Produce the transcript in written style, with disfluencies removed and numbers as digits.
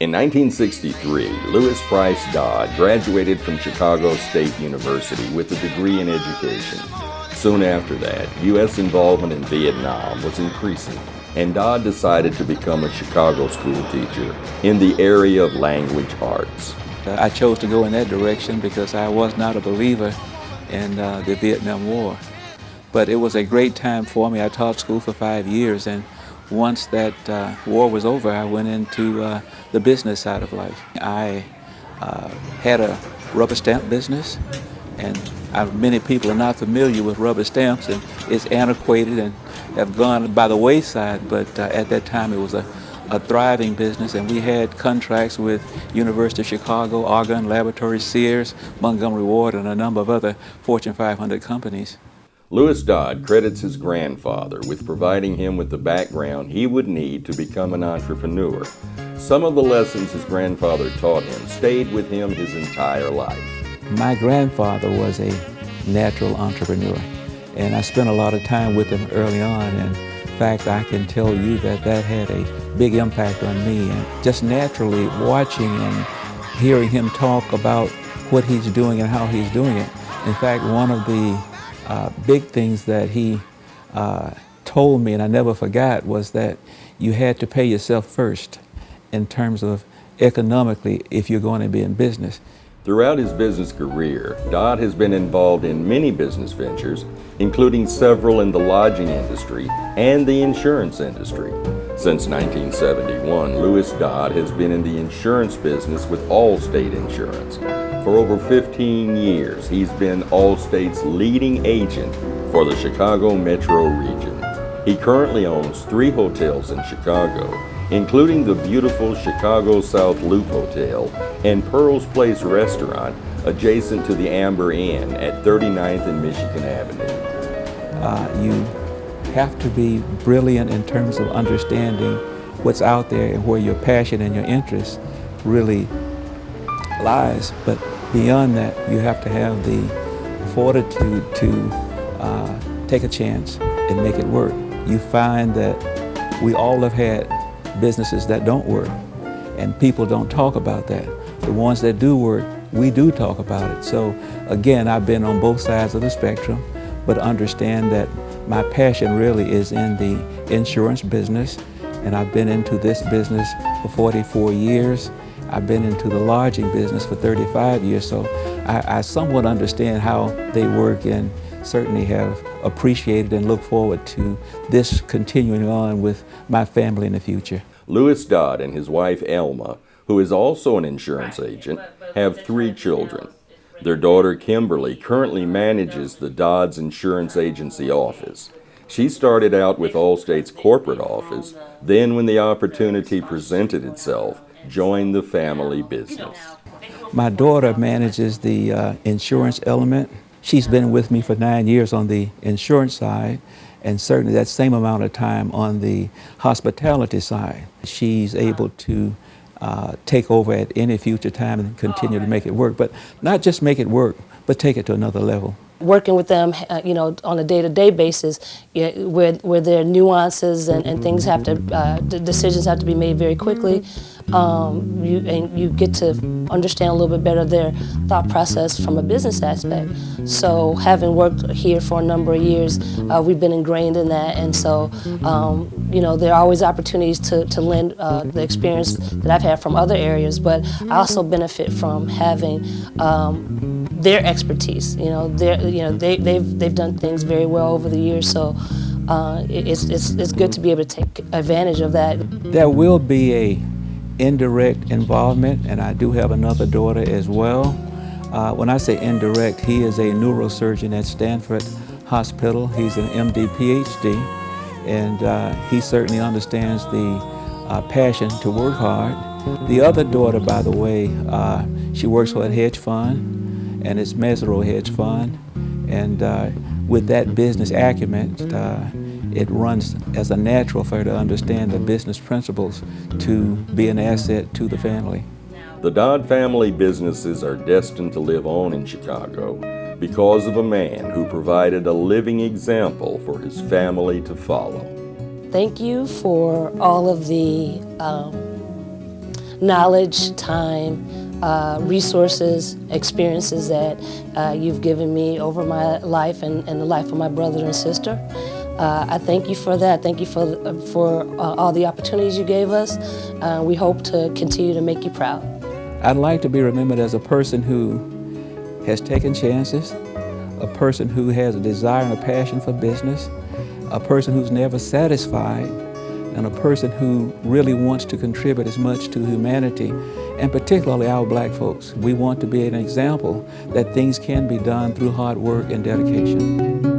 In 1963, Louis Price Dodd graduated from Chicago State University with a degree in education. Soon after that, U.S. involvement in Vietnam was increasing, and Dodd decided to become a Chicago school teacher in the area of language arts. I chose to go in that direction because I was not a believer in the Vietnam War. But it was a great time for me. I taught school for 5 years, and once that war was over, I went into the business side of life. I had a rubber stamp business, and many people are not familiar with rubber stamps, and it's antiquated and have gone by the wayside, but at that time it was a thriving business, and we had contracts with University of Chicago, Argonne Laboratory, Sears, Montgomery Ward, and a number of other Fortune 500 companies. Louis Dodd credits his grandfather with providing him with the background he would need to become an entrepreneur. Some of the lessons his grandfather taught him stayed with him his entire life. My grandfather was a natural entrepreneur, and I spent a lot of time with him early on, and in fact, I can tell you that had a big impact on me. And just naturally watching and hearing him talk about what he's doing and how he's doing it. In fact, one of the big things that he told me, and I never forgot, was that you had to pay yourself first in terms of economically if you're going to be in business. Throughout his business career, Dodd has been involved in many business ventures, including several in the lodging industry and the insurance industry. Since 1971, Louis Dodd has been in the insurance business with Allstate Insurance. For over 15 years, he's been Allstate's leading agent for the Chicago metro region. He currently owns 3 hotels in Chicago, including the beautiful Chicago South Loop Hotel and Pearl's Place restaurant adjacent to the Amber Inn at 39th and Michigan Avenue. You have to be brilliant in terms of understanding what's out there and where your passion and your interest really lies. But beyond that, you have to have the fortitude to take a chance and make it work. You find that we all have had businesses that don't work, and people don't talk about that. The ones that do work, we do talk about it. So again, I've been on both sides of the spectrum, but understand that my passion really is in the insurance business, and I've been into this business for 44 years. I've been into the lodging business for 35 years, so I somewhat understand how they work, and certainly have appreciated and look forward to this continuing on with my family in the future. Louis Dodd and his wife Elma, who is also an insurance agent, have 3 children. Their daughter Kimberly currently manages the Dodd's insurance agency office. She started out with Allstate's corporate office, then when the opportunity presented itself, joined the family business. My daughter manages the insurance element. She's been with me for 9 years on the insurance side, and certainly that same amount of time on the hospitality side. She's able to take over at any future time and continue to make it work, but not just make it work, but take it to another level. Working with them, on a day-to-day basis, where there are nuances and things have to, the decisions have to be made very quickly. You get to understand a little bit better their thought process from a business aspect. So having worked here for a number of years, we've been ingrained in that, and so there are always opportunities to lend the experience that I've had from other areas, but I also benefit from having their expertise. They've done things very well over the years, so it's good to be able to take advantage of that. There will be a indirect involvement, and I do have another daughter as well. When I say indirect, he is a neurosurgeon at Stanford Hospital. He's an MD, PhD, and he certainly understands the passion to work hard. The other daughter, by the way, she works for a hedge fund, and it's Mesro Hedge Fund, and with that business acumen, it runs as a natural for her to understand the business principles to be an asset to the family. The Dodd family businesses are destined to live on in Chicago because of a man who provided a living example for his family to follow. Thank you for all of the knowledge, time, resources, experiences that you've given me over my life and the life of my brother and sister. I thank you for that. Thank you for all the opportunities you gave us. We hope to continue to make you proud. I'd like to be remembered as a person who has taken chances, a person who has a desire and a passion for business, a person who's never satisfied, and a person who really wants to contribute as much to humanity, and particularly our black folks. We want to be an example that things can be done through hard work and dedication.